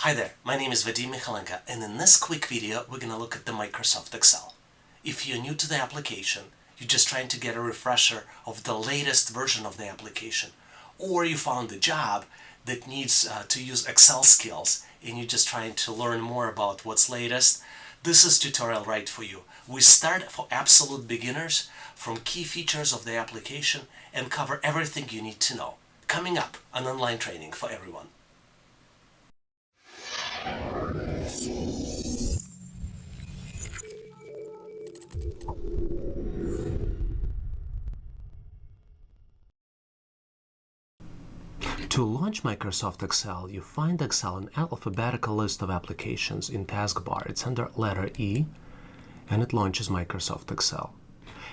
Hi there, my name is Vadim Michalenko, and in this quick video we're going to look at the Microsoft Excel. If you're new to the application, you're just trying to get a refresher of the latest version of the application, or you found a job that needs to use Excel skills and you're just trying to learn more about what's latest, this is tutorial right for you. We start for absolute beginners from key features of the application and cover everything you need to know. Coming up, an online training for everyone. To launch Microsoft Excel, you find Excel in alphabetical list of applications in taskbar. It's under letter E, and it launches Microsoft Excel.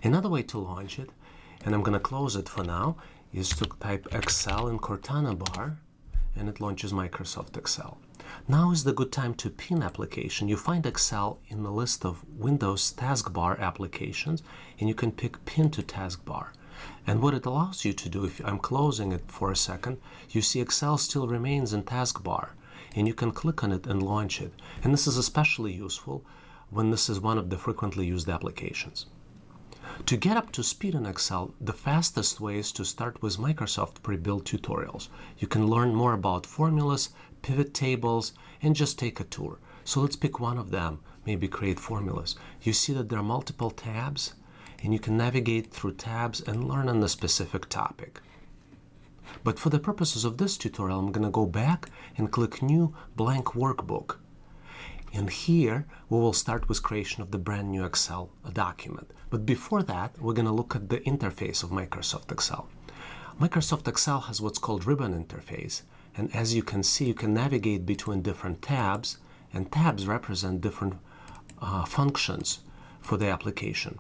Another way to launch it, and I'm going to close it for now, is to type Excel in Cortana bar, and it launches Microsoft Excel. Now is the good time to pin application. You find Excel in the list of Windows taskbar applications, and you can pick pin to taskbar. And what it allows you to do, if I'm closing it for a second, you see Excel still remains in taskbar, and you can click on it and launch it. And this is especially useful when this is one of the frequently used applications. To get up to speed in Excel, the fastest way is to start with Microsoft pre-built tutorials. You can learn more about formulas, pivot tables, and just take a tour. So let's pick one of them, maybe create formulas. You see that there are multiple tabs, and you can navigate through tabs and learn on the specific topic. But for the purposes of this tutorial, I'm going to go back and click New Blank Workbook. And here we will start with creation of the brand new Excel document. But before that, we're going to look at the interface of Microsoft Excel. Microsoft Excel has what's called ribbon interface. And as you can see, you can navigate between different tabs, and tabs represent different functions for the application.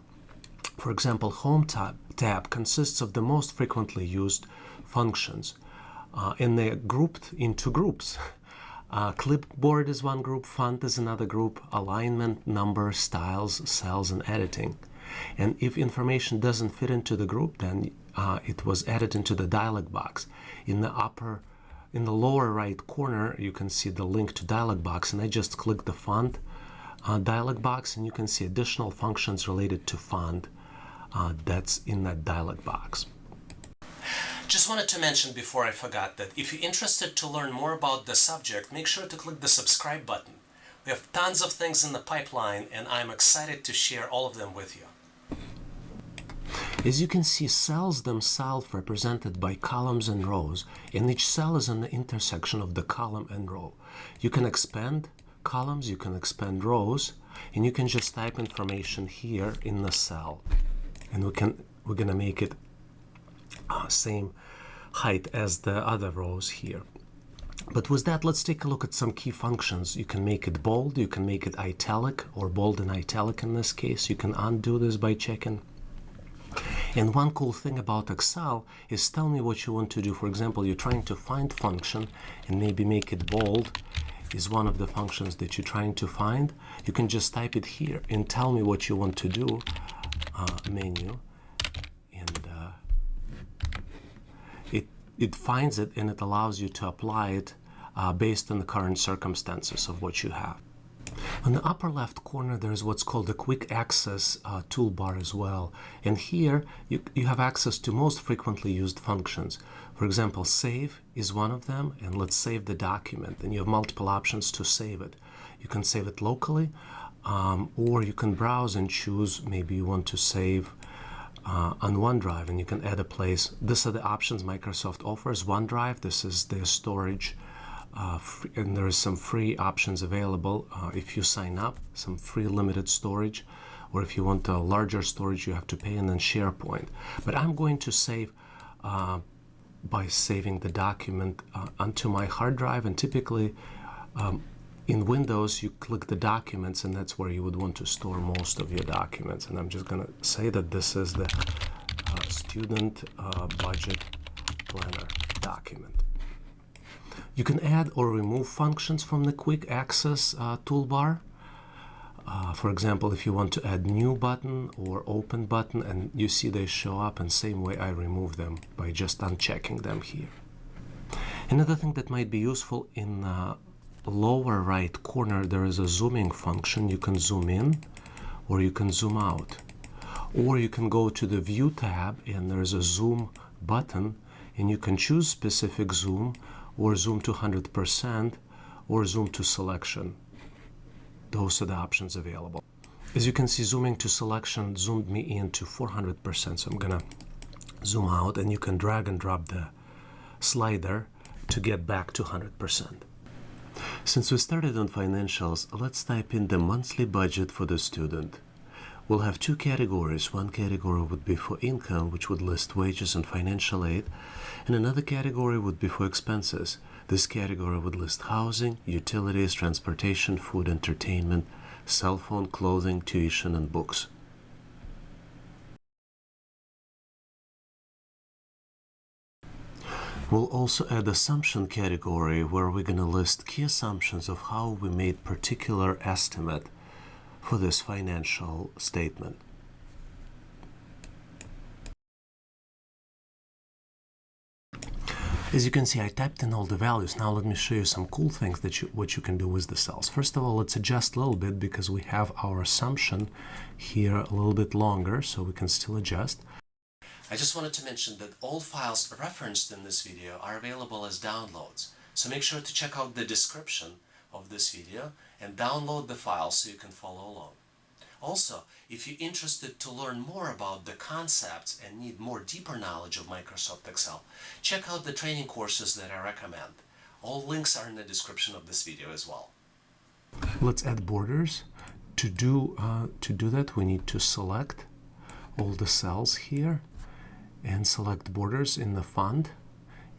For example, Home tab consists of the most frequently used functions, and they're grouped into groups. Clipboard is one group, font is another group, alignment, number, styles, cells, and editing. And if information doesn't fit into the group, then it was added into the dialog box. In the lower right corner, you can see the link to dialog box, and I just click the font dialog box, and you can see additional functions related to font that's in that dialog box. Just wanted to mention before I forgot that if you're interested to learn more about the subject, make sure to click the subscribe button. We have tons of things in the pipeline, and I'm excited to share all of them with you. As you can see, cells themselves represented by columns and rows, and each cell is an intersection of the column and row. You can expand columns, you can expand rows, and you can just type information here in the cell. And we're going to make it same height as the other rows here. But with that, let's take a look at some key functions. You can make it bold, you can make it italic, or bold and italic in this case. You can undo this by checking. And one cool thing about Excel is tell me what you want to do. For example, you're trying to find function and maybe make it bold is one of the functions that you're trying to find. You can just type it here and tell me what you want to do. Menu, and it finds it, and it allows you to apply it based on the current circumstances of what you have. On the upper left corner, there's what's called the quick access toolbar as well, and here you have access to most frequently used functions. For example, save is one of them, and let's save the document, and you have multiple options to save it. You can save it locally, or you can browse and choose. Maybe you want to save on OneDrive, and you can add a place. These are the options Microsoft offers. OneDrive, this is their storage, and there is some free options available if you sign up, some free limited storage, or if you want a larger storage, you have to pay, and then SharePoint. But I'm going to save by saving the document onto my hard drive, and typically in Windows, you click the documents, and that's where you would want to store most of your documents. And I'm just going to say that this is the student budget planner document. You can add or remove functions from the quick access toolbar. For example, if you want to add new button or open button, and you see they show up, and same way I remove them by just unchecking them here. Another thing that might be useful in lower right corner, there is a zooming function. You can zoom in or you can zoom out. Or you can go to the View tab and there's a Zoom button and you can choose specific zoom or zoom to 100% or zoom to selection. Those are the options available. As you can see, zooming to selection zoomed me in to 400%. So I'm gonna zoom out and you can drag and drop the slider to get back to 100%. Since we started on financials, let's type in the monthly budget for the student. We'll have two categories. One category would be for income, which would list wages and financial aid, and another category would be for expenses. This category would list housing, utilities, transportation, food, entertainment, cell phone, clothing, tuition, and books. We'll also add assumption category where we're going to list key assumptions of how we made particular estimate for this financial statement. As you can see, I typed in all the values. Now let me show you some cool things that what you can do with the cells. First of all, let's adjust a little bit because we have our assumption here a little bit longer, so we can still adjust. I just wanted to mention that all files referenced in this video are available as downloads. So make sure to check out the description of this video and download the file so you can follow along. Also, if you're interested to learn more about the concepts and need more deeper knowledge of Microsoft Excel, check out the training courses that I recommend. All links are in the description of this video as well. Let's add borders. To do that, we need to select all the cells here and select borders in the font.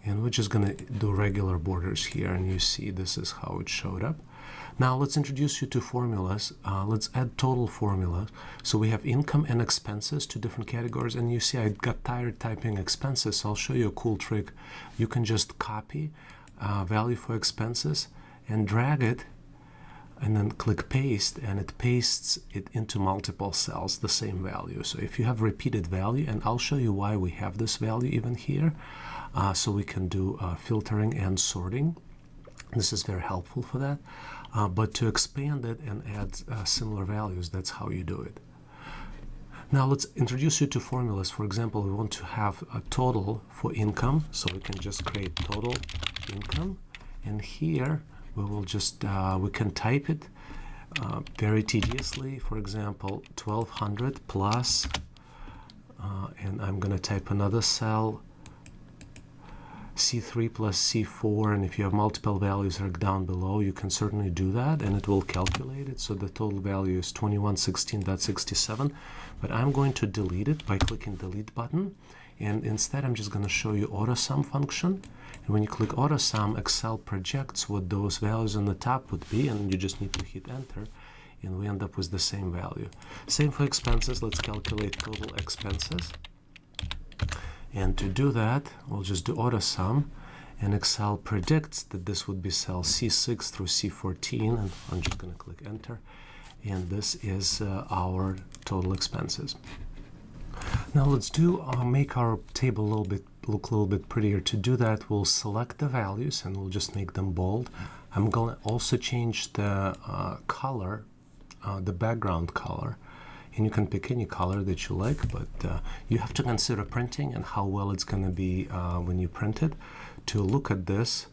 And we're just going to do regular borders here, and you see this is how it showed up. Now let's introduce you to formulas. Let's add total formulas. So we have income and expenses, two different categories, and you see I got tired typing expenses, so I'll show you a cool trick. You can just copy value for expenses and drag it and then click paste, and it pastes it into multiple cells, the same value. So if you have repeated value, and I'll show you why we have this value even here, so we can do filtering and sorting. This is very helpful for that. But to expand it and add similar values, that's how you do it. Now let's introduce you to formulas. For example, we want to have a total for income, so we can just create total income, and here we will just we can type it very tediously. For example, 1200 plus, and I'm going to type another cell, C3 plus C4, and if you have multiple values are down below, you can certainly do that and it will calculate it. So the total value is 2116.67, but I'm going to delete it by clicking delete button, and instead I'm just going to show you AutoSum function. And when you click AutoSum, Excel projects what those values on the top would be, and you just need to hit enter, and we end up with the same value. Same for expenses. Let's calculate total expenses. And to do that, we'll just do AutoSum, and Excel predicts that this would be cell C6 through C14, and I'm just going to click enter, and this is our total expenses. Now let's make our table look a little bit prettier. To do that, we'll select the values and we'll just make them bold. I'm going to also change the color, the background color. And you can pick any color that you like, but you have to consider printing and how well it's going to be when you print it. To look at this,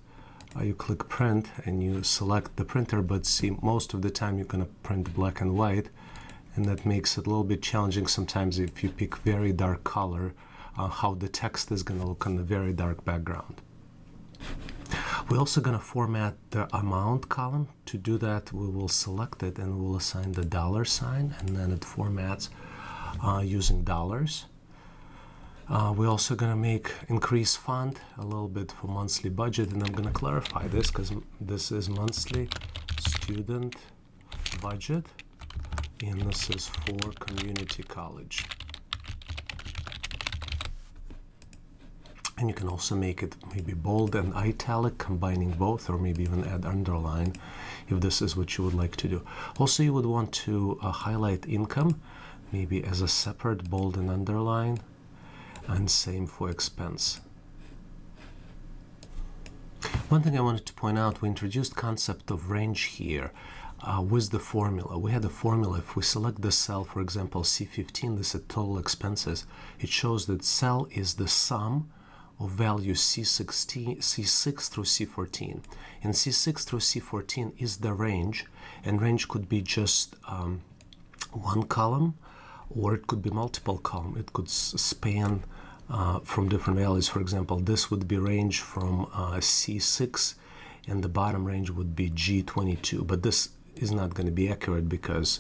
you click print and you select the printer, but see, most of the time you're going to print black and white, and that makes it a little bit challenging sometimes if you pick very dark color, how the text is going to look on the very dark background. We're also going to format the amount column. To do that, we will select it and we'll assign the dollar sign, and then it formats using dollars. We're also going to increase font a little bit for monthly budget, and I'm going to clarify this because this is monthly student budget, and this is for community college. And you can also make it maybe bold and italic, combining both, or maybe even add underline if this is what you would like to do. Also, you would want to highlight income, maybe as a separate bold and underline, and same for expense. One thing I wanted to point out, we introduced concept of range here with the formula. We had a formula. If we select the cell, for example, C15, this is total expenses, it shows that cell is the sum of values C6 through C14. And C6 through C14 is the range, and range could be just one column, or it could be multiple column. It could span from different values. For example, this would be range from C6, and the bottom range would be G22. But this is not going to be accurate because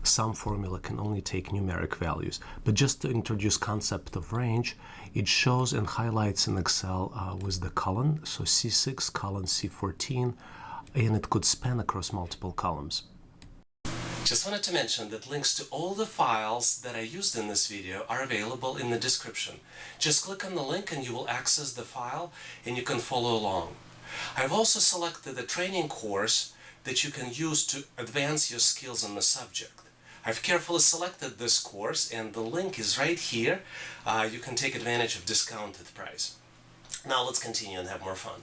some formula can only take numeric values. But just to introduce concept of range, it shows and highlights in Excel with the colon, so C6 colon C14, and it could span across multiple columns. Just wanted to mention that links to all the files that I used in this video are available in the description. Just click on the link and you will access the file and you can follow along. I've also selected a training course that you can use to advance your skills on the subject. I've carefully selected this course and the link is right here. You can take advantage of discounted price. Now let's continue and have more fun.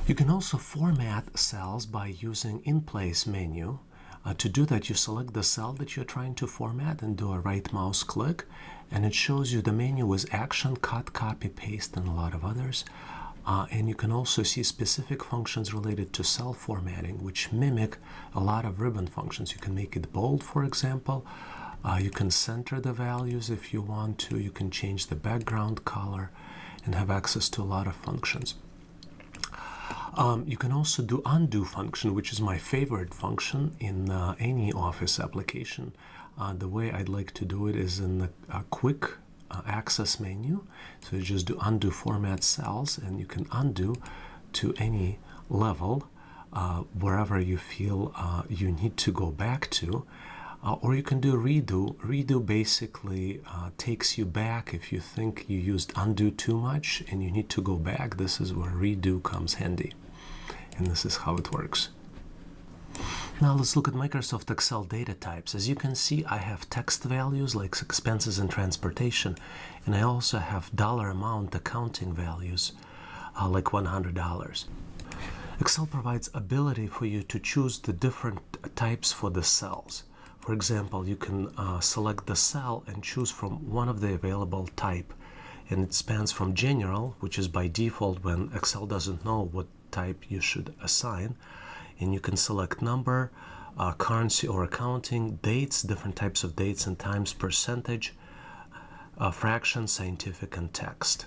You can also format cells by using in-place menu. To do that, you select the cell that you're trying to format and do a right mouse click, and it shows you the menu with action, cut, copy, paste, and a lot of others. And you can also see specific functions related to cell formatting, which mimic a lot of ribbon functions. You can make it bold, for example. You can center the values if you want to. You can change the background color and have access to a lot of functions. You can also do undo function, which is my favorite function in any Office application. The way I'd like to do it is in the quick access menu. So you just do undo format cells, and you can undo to any level wherever you feel you need to go back to. Or you can do redo. Redo basically takes you back if you think you used undo too much and you need to go back. This is where redo comes handy. And this is how it works. Now let's look at Microsoft Excel data types. As you can see, I have text values like expenses and transportation, and I also have dollar amount accounting values like $100. Excel provides ability for you to choose the different types for the cells. For example, you can select the cell and choose from one of the available type, and it spans from general, which is by default when Excel doesn't know what type you should assign, and you can select number, currency or accounting, dates, different types of dates and times, percentage, fraction, scientific, and text.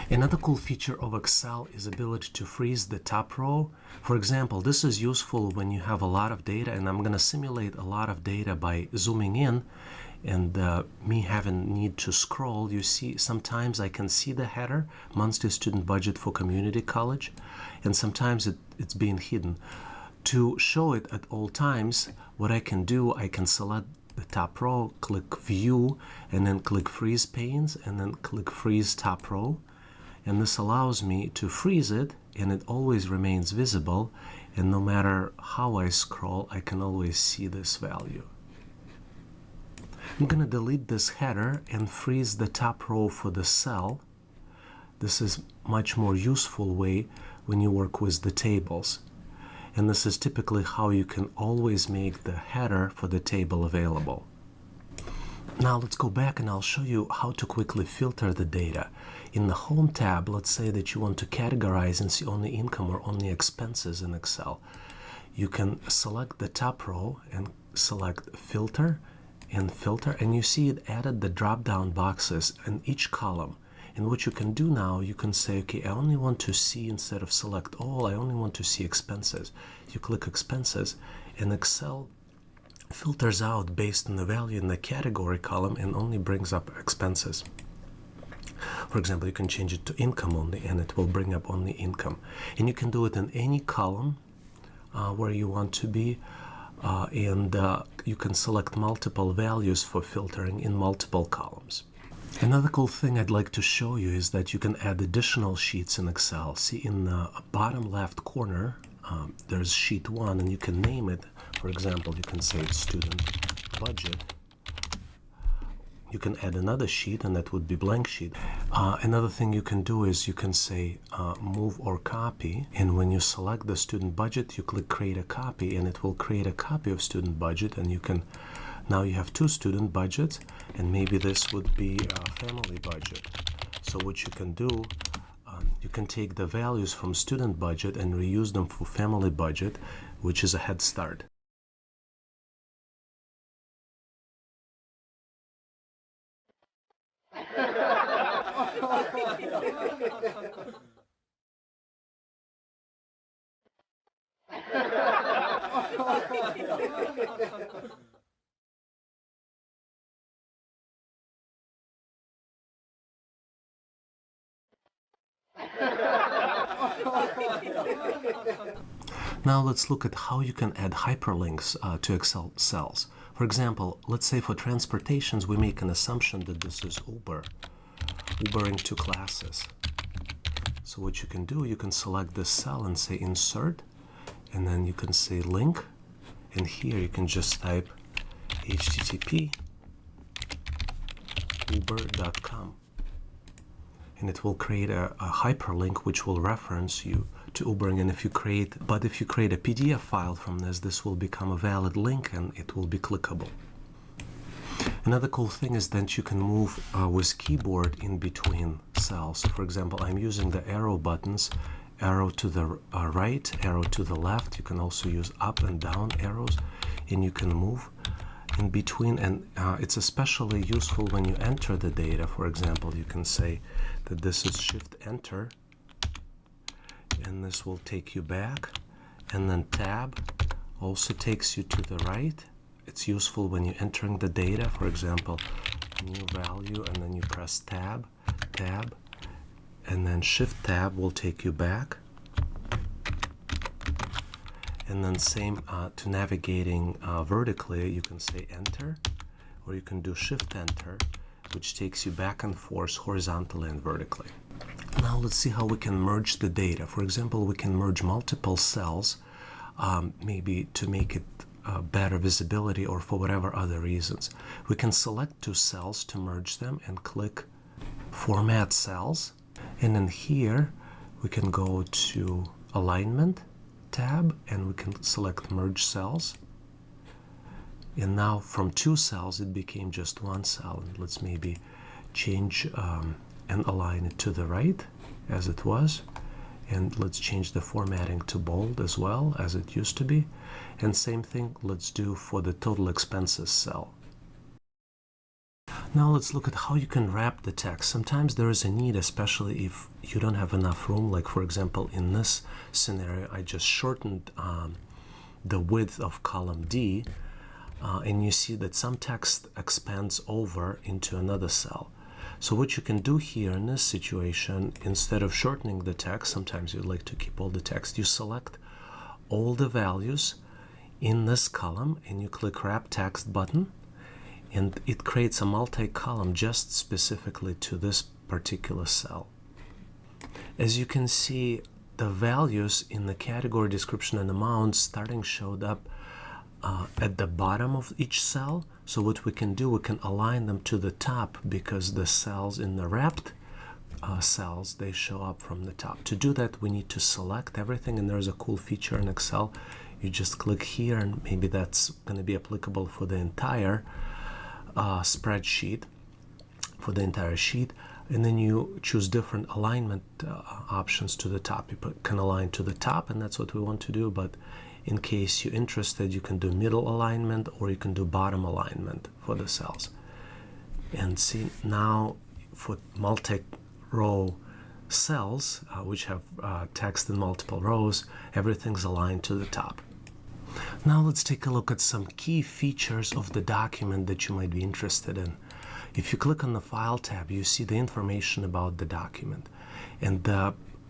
Another cool feature of Excel is ability to freeze the top row. For example, this is useful when you have a lot of data, and I'm going to simulate a lot of data by zooming in and me having need to scroll. You see, sometimes I can see the header, monthly student budget for community college, and sometimes it's being hidden. To show it at all times, what I can do, I can select the top row, click view, and then click freeze panes, and then click freeze top row, and this allows me to freeze it, and it always remains visible, and no matter how I scroll, I can always see this value. I'm going to delete this header and freeze the top row for the cell. This is much more useful way when you work with the tables. And this is typically how you can always make the header for the table available. Now let's go back and I'll show you how to quickly filter the data. In the Home tab, let's say that you want to categorize and see only income or only expenses in Excel. You can select the top row and select filter, and you see it added the drop-down boxes in each column. And what you can do now, you can say, okay, I only want to see, instead of select all, I only want to see expenses. You click expenses, and Excel filters out based on the value in the category column and only brings up expenses. For example, you can change it to income only, and it will bring up only income. And you can do it in any column where you want to be, and you can select multiple values for filtering in multiple columns. Another cool thing I'd like to show you is that you can add additional sheets in Excel. See, in the bottom left corner, there's sheet 1, and you can name it. For example, you can say it's student budget. you can add another sheet, and that would be blank sheet. Another thing you can do is you can say move or copy, and when you select the student budget, you click create a copy, and it will create a copy of student budget, and you can now you have two student budgets, and maybe this would be a family budget. So what you can do, you can take the values from student budget and reuse them for family budget, which is a head start. Now let's look at how you can add hyperlinks to Excel cells. For example, let's say for transportations, we make an assumption that this is Ubering to classes. So what you can do, you can select this cell and say insert, and then you can say link, and here you can just type http uber.com, and it will create a hyperlink which will reference you to Ubering. And if you create a PDF file from this will become a valid link, and it will be clickable. Another cool thing is that you can move with keyboard in between cells. So for example, I'm using the arrow buttons, arrow to the right, arrow to the left. You can also use up and down arrows, and you can move in between, and it's especially useful when you enter the data. For example, you can say that this is shift enter, and this will take you back, and then tab also takes you to the right. It's useful when you're entering the data, for example, new value, and then you press tab, and then shift tab will take you back. And then same to navigating vertically, you can say enter, or you can do shift enter, which takes you back and forth horizontally and vertically. Now let's see how we can merge the data. For example, we can merge multiple cells, maybe to make it better visibility or for whatever other reasons. We can select two cells to merge them and click Format Cells. And then here we can go to Alignment tab, and we can select Merge Cells. And now from two cells it became just one cell. And let's maybe change and align it to the right as it was. And let's change the formatting to bold as well as it used to be. And same thing let's do for the total expenses cell. Now let's look at how you can wrap the text. Sometimes there is a need, especially if you don't have enough room. Like for example, in this scenario, I just shortened the width of column D, and you see that some text expands over into another cell. So what you can do here in this situation, instead of shortening the text, sometimes you'd like to keep all the text, you select all the values in this column and you click Wrap Text button, and it creates a multi-column just specifically to this particular cell. As you can see, the values in the category, description, and amount starting showed up at the bottom of each cell. So what we can do, we can align them to the top because the cells in the wrapped cells, they show up from the top. To do that, we need to select everything, and there's a cool feature in Excel. You just click here, and maybe that's going to be applicable for the entire spreadsheet, for the entire sheet. And then you choose different alignment options to the top. You can align to the top, and that's what we want to do. But in case you're interested, you can do middle alignment, or you can do bottom alignment for the cells. And see, now for multi-row cells, which have text in multiple rows, everything's aligned to the top. Now let's take a look at some key features of the document that you might be interested in. If you click on the File tab, you see the information about the document. And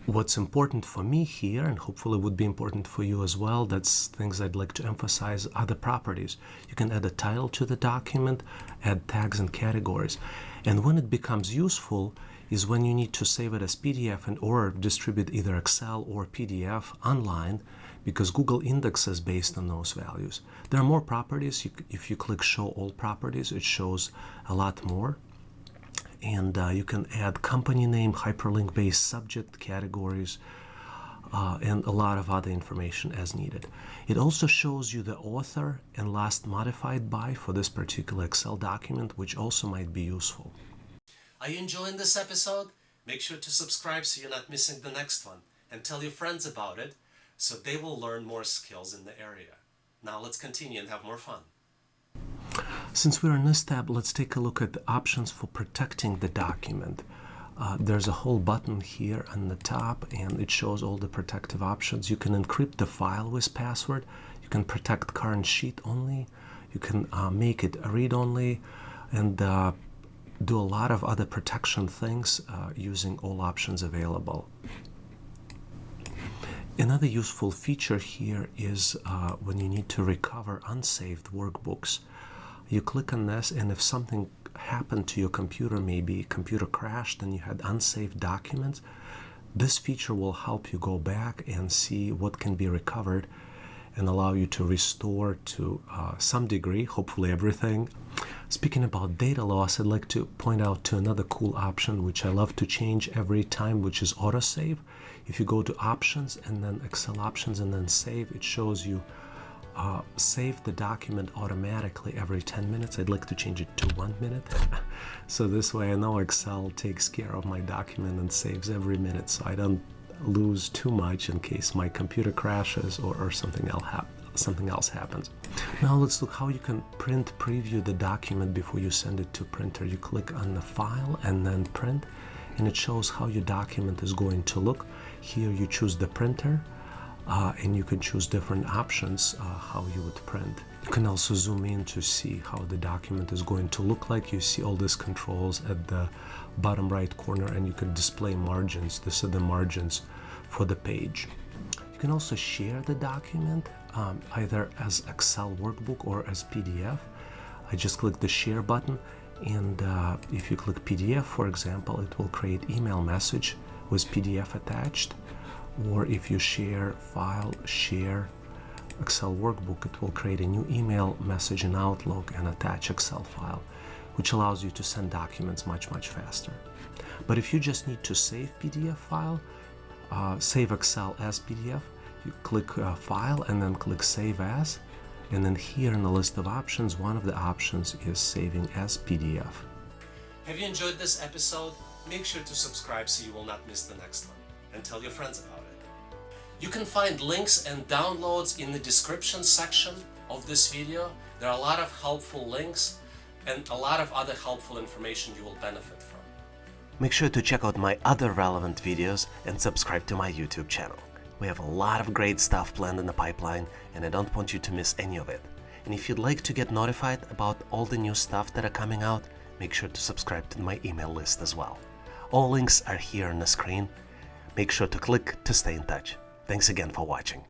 what's important for me here, and hopefully would be important for you as well, that's things I'd like to emphasize, are the properties. You can add a title to the document, add tags and categories. And when it becomes useful is when you need to save it as PDF and or distribute either Excel or PDF online, because Google indexes based on those values. There are more properties. If you click Show All Properties, it shows a lot more. And you can add company name, hyperlink-based subject categories, and a lot of other information as needed. It also shows you the author and last modified by for this particular Excel document, which also might be useful. Are you enjoying this episode? Make sure to subscribe so you're not missing the next one, and tell your friends about it so they will learn more skills in the area. Now let's continue and have more fun. Since we're in this tab, let's take a look at the options for protecting the document. There's a whole button here on the top, and it shows all the protective options. You can encrypt the file with password. You can protect current sheet only. You can make it read-only, and do a lot of other protection things using all options available. Another useful feature here is when you need to recover unsaved workbooks. You click on this, and if something happened to your computer, maybe computer crashed and you had unsaved documents, this feature will help you go back and see what can be recovered and allow you to restore to some degree, hopefully everything. Speaking about data loss, I'd like to point out to another cool option which I love to change every time, which is Autosave. If you go to Options and then Excel Options and then Save, it shows you save the document automatically every 10 minutes. I'd like to change it to 1 minute. So this way I know Excel takes care of my document and saves every minute, so I don't lose too much in case my computer crashes or something else happens. Now let's look how you can print preview the document before you send it to printer. You click on the file and then print, and it shows how your document is going to look. Here you choose the printer, and you can choose different options how you would print. You can also zoom in to see how the document is going to look like. You see all these controls at the bottom right corner, and you can display margins. These are the margins for the page. You can also share the document either as Excel workbook or as PDF. I just click the share button, and if you click PDF, for example, it will create email message with PDF attached. Or if you share file, share Excel workbook, it will create a new email message in Outlook and attach Excel file, which allows you to send documents much faster. But if you just need to save PDF file, save Excel as PDF, you click File and then click Save As, and then here in the list of options, one of the options is saving as PDF. Have you enjoyed this episode? Make sure to subscribe so you will not miss the next one, and tell your friends about it. You can find links and downloads in the description section of this video. There are a lot of helpful links and a lot of other helpful information you will benefit from. Make sure to check out my other relevant videos and subscribe to my YouTube channel. We have a lot of great stuff planned in the pipeline, and I don't want you to miss any of it. And if you'd like to get notified about all the new stuff that are coming out, make sure to subscribe to my email list as well. All links are here on the screen. Make sure to click to stay in touch. Thanks again for watching.